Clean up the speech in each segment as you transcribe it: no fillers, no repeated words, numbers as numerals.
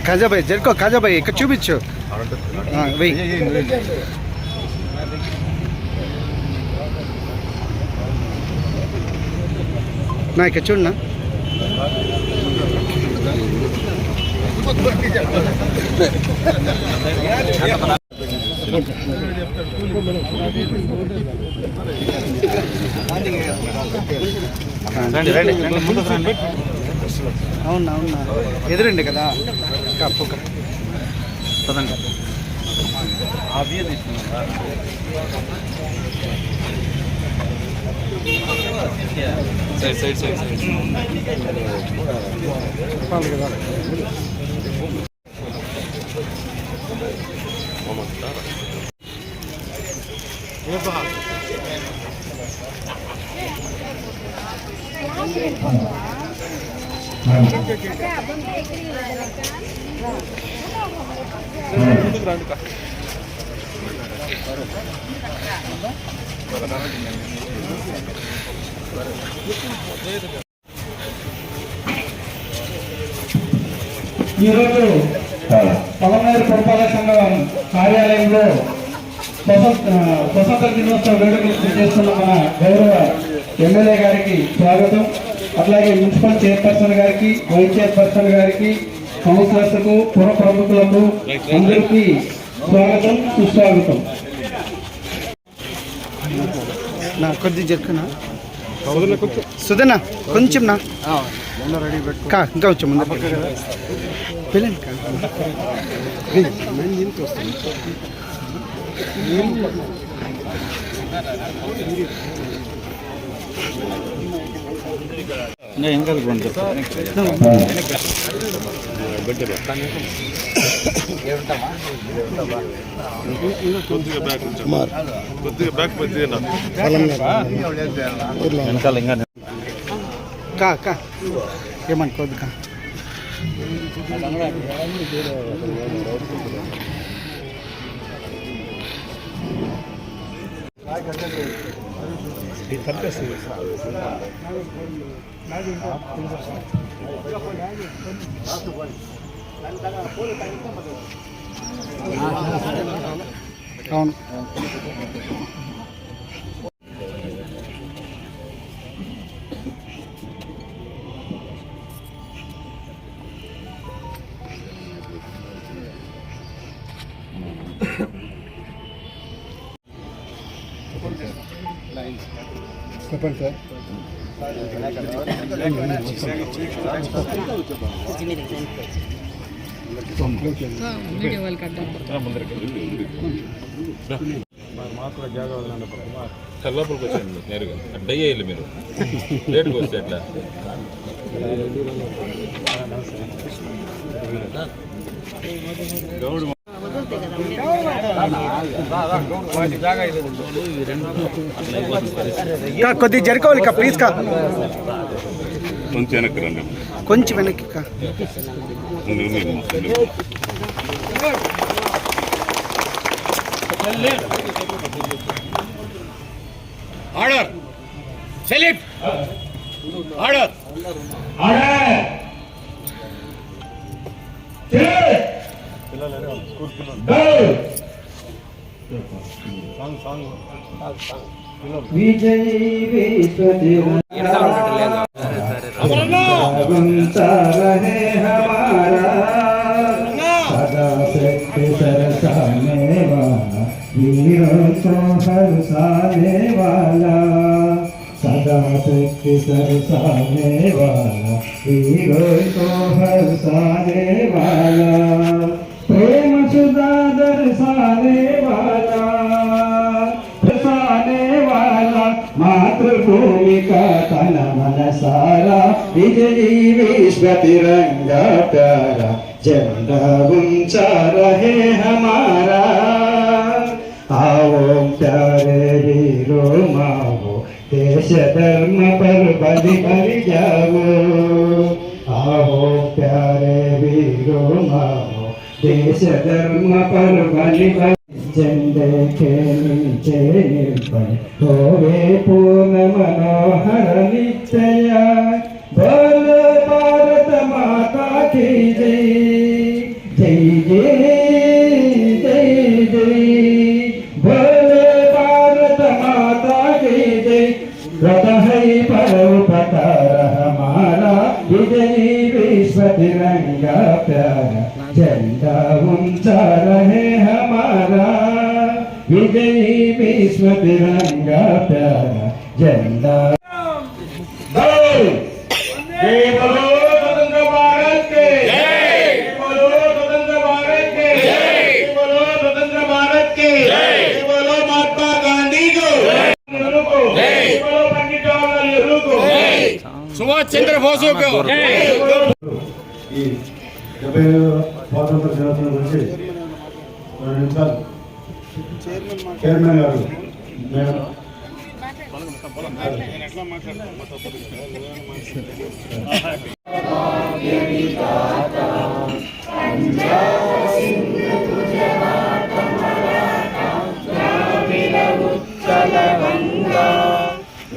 ఖాజాబాయ్ జరుకో ఖాజాబాయ్ ఇక్కడ చూపించు వెయ్యి నా ఇక్కడ చూడనా అవునా అవునా ఎదురండి కదా కప్పు పదండి సైడ్ కదా ఈరోజు పలమనేరు పురపాలక సంఘం కార్యాలయంలో స్వతంత్ర దినోత్సవ వేడుకలు చేస్తున్న మన గౌరవ ఎమ్మెల్యే గారికి స్వాగతం. అట్లాగే మున్సిపల్ చైర్పర్సన్ గారికి, వైస్ చైర్పర్సన్ గారికి, కౌన్సిలర్స్కు, పుర ప్రముఖులకు అందరికీ స్వాగతం, సుస్వాగతం. నా కొద్ది జరుకునా సుధనా కొంచెం నా ఇంకా కొంచెం ముందు పిల్లండి ఇంకా ఏమనుకోద్దు కా అవును చెప్పండి సార్. కల్లాపులకు వచ్చాయండి నేరుగా అడ్డయ్య వెళ్ళి మీరు లేటుకు వస్తే ఎట్లా కొద్ది జరుకోవాలి కా ప్లీజ్ కా కొంచెం వెనక్కి రండి కొంచెం వెనక్కి కా ఆర్డర్ సెలిట్ ఆర్డర్ విజయీ విశ్వతి रहे हमारा सदा शक्ति सरसाने वाला वीरों को हरसाने वाला सदा शक्ति सरसाने वाला वीरों को हरसाने वाला प्रेम सुधा दर्शाने वाला मातृभूमि का तन मन सारा विजयी विश्व तिरंगा प्यारा झंडा ऊंचा रहे हमारा आओ प्यारे वीरो माओ देश धर्म पर बलि बलि जाओ आओ प्यारे वीरो माओ देश धर्म पर बलि बलि झंडे के नीचे निर्भय होवे पूर्ण मनोहर निश्चय बोल भारत माता की जय गई विश्व तिरंगा प्यारा झंडा। जय बोलो स्वतंत्र भारत के, जय बोलो स्वतंत्र भारत के, जय बोलो स्वतंत्र भारत के, जय बोलो महात्मा गांधी को, जय बोलो पंडित जवाहरलाल नेहरू को, जय सुभाष चंद्र बोस को, जय। ఈ 70వ స్వాతంత్ర దినోత్సవం గురించి 2 నిమిషాలు చైర్మన్ గారు మేడం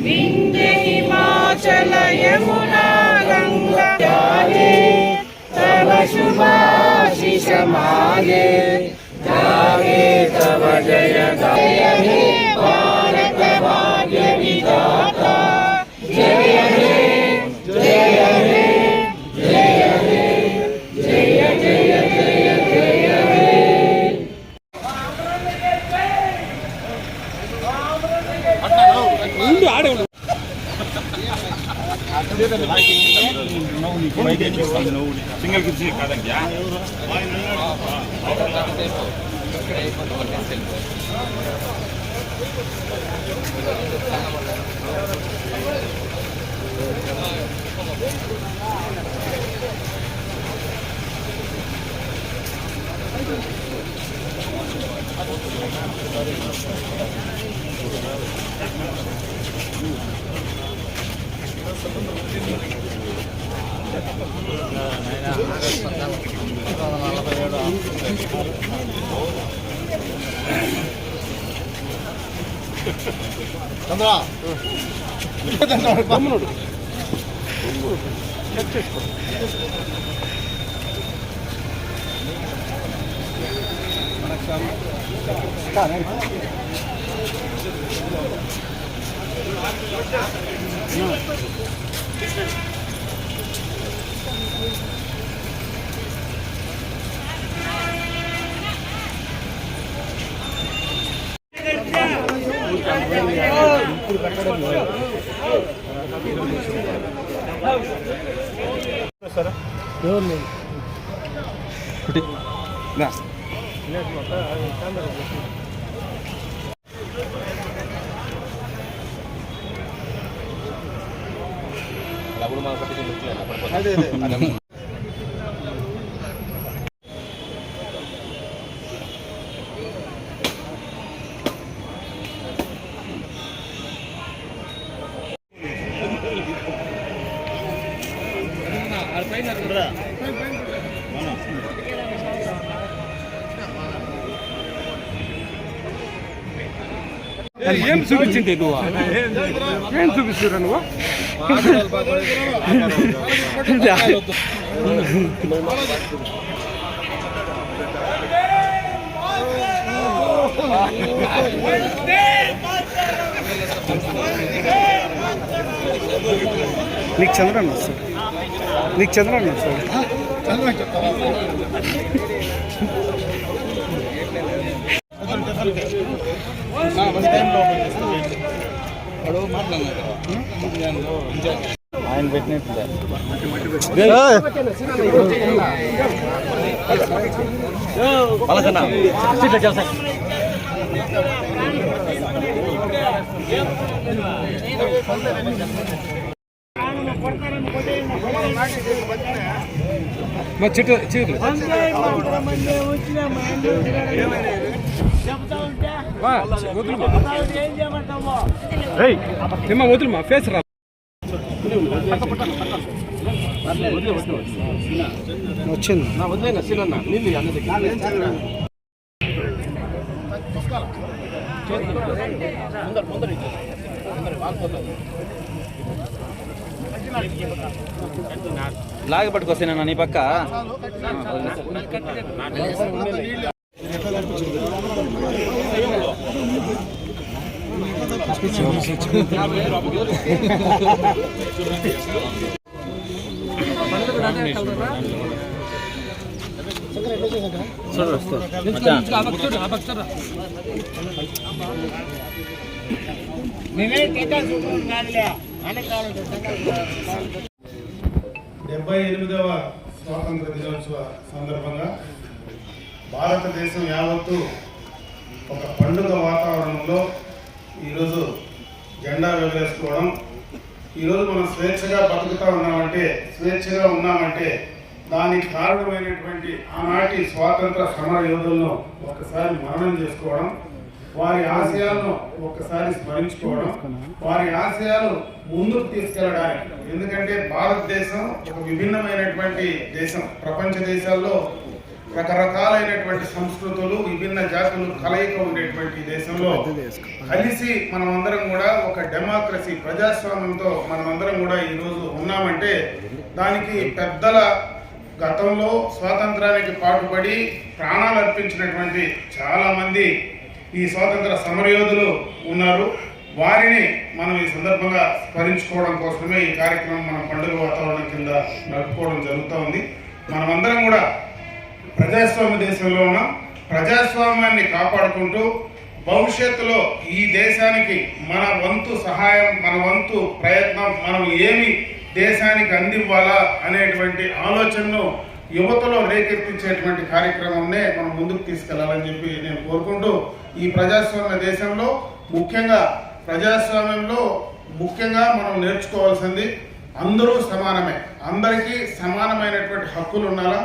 विंध्य हिमाचल यमुना गंगा तव शुभाशिष मागे जागे तव जय जय हे भारत भाग्य विधाता जय हे जय हे जय हे जय जय जय जय हे। సింగిల్ కుర్చీ కాదండి ఏం చూపించింది నువ్వు ఏం చూపిస్తురా నువ్వు నీకు చంద్రన్న వస్తాడు, నీకు చంద్రన్న వస్తాడు. ఆయన పెట్టినట్టు మా చెట్టు వదులు మా ఫేస్ రా వచ్చింది నా వదిలేగా సీనన్న నీళ్ళు అన్నది లాగి పట్టుకొస్తాను నీ పక్క డెబ్బై 78వ స్వాతంత్ర దినోత్సవ సందర్భంగా భారతదేశం యావత్తు ఒక పండుగ వాతావరణంలో ఈరోజు జెండా ఎగరేసుకోవడం, ఈరోజు మనం స్వేచ్ఛగా బతుకుతా ఉన్నామంటే దానికి కారణమైనటువంటి ఆనాటి స్వాతంత్ర సమర యోధులను ఒకసారి మననం చేసుకోవడం, వారి ఆశయాలను ఒక్కసారి స్మరించుకోవడం, వారి ఆశయాలు ముందుకు తీసుకెళ్ళడానికి. ఎందుకంటే భారతదేశం ఒక విభిన్నమైనటువంటి దేశం. ప్రపంచ దేశాల్లో రకరకాలైనటువంటి సంస్కృతులు, విభిన్న జాతులు కలయిక ఉండేటువంటి దేశంలో కలిసి మనమందరం కూడా ఒక డెమోక్రసీ, ప్రజాస్వామ్యంతో మనమందరం కూడా ఈరోజు ఉన్నామంటే దానికి పెద్దల గతంలో స్వాతంత్రానికి పాటుపడి ప్రాణాలు అర్పించినటువంటి చాలామంది ఈ స్వాతంత్ర సమరయోధులు ఉన్నారు. వారిని మనం ఈ సందర్భంగా స్మరించుకోవడం కోసమే ఈ కార్యక్రమం మన పండుగ వాతావరణం కింద నడుపుకోవడం జరుగుతూ ఉంది. మనమందరం కూడా ప్రజాస్వామ్య దేశంలో ఉన్నాం. ప్రజాస్వామ్యాన్ని కాపాడుకుంటూ భవిష్యత్తులో ఈ దేశానికి మన వంతు సహాయం, మన వంతు ప్రయత్నం, మనం ఏమి దేశానికి అందివ్వాలా అనేటువంటి ఆలోచనను యువతలో రేకెత్తించేటువంటి కార్యక్రమంనే మనం ముందుకు తీసుకెళ్లాలని చెప్పి నేను కోరుకుంటూ, ఈ ప్రజాస్వామ్య దేశంలో ప్రజాస్వామ్యంలో ముఖ్యంగా మనం నేర్చుకోవాల్సింది అందరూ సమానమే, అందరికీ సమానమైనటువంటి హక్కులు ఉండాలా.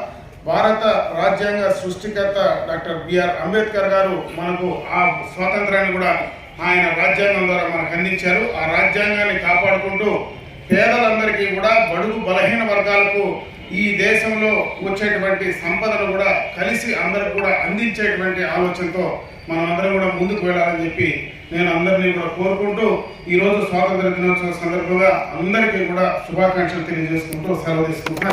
భారత రాజ్యాంగ సృష్టికర్త డాక్టర్ బిఆర్ అంబేద్కర్ గారు మనకు ఆ స్వాతంత్రాన్ని కూడా ఆయన రాజ్యాంగం ద్వారా మనకు అందించారు. ఆ రాజ్యాంగాన్ని కాపాడుకుంటూ పేదలందరికీ కూడా, బడుగు బలహీన వర్గాలకు ఈ దేశంలో వచ్చేటువంటి సంపదను కూడా కలిసి అందరికి కూడా అందించేటువంటి ఆలోచనతో మనం అందరం కూడా ముందుకు వెళ్ళాలని చెప్పి నేను అందరినీ కూడా కోరుకుంటూ, ఈరోజు స్వాతంత్ర దినోత్సవం సందర్భంగా అందరికీ కూడా శుభాకాంక్షలు తెలియజేసుకుంటూ సెలవు తీసుకుంటున్నా.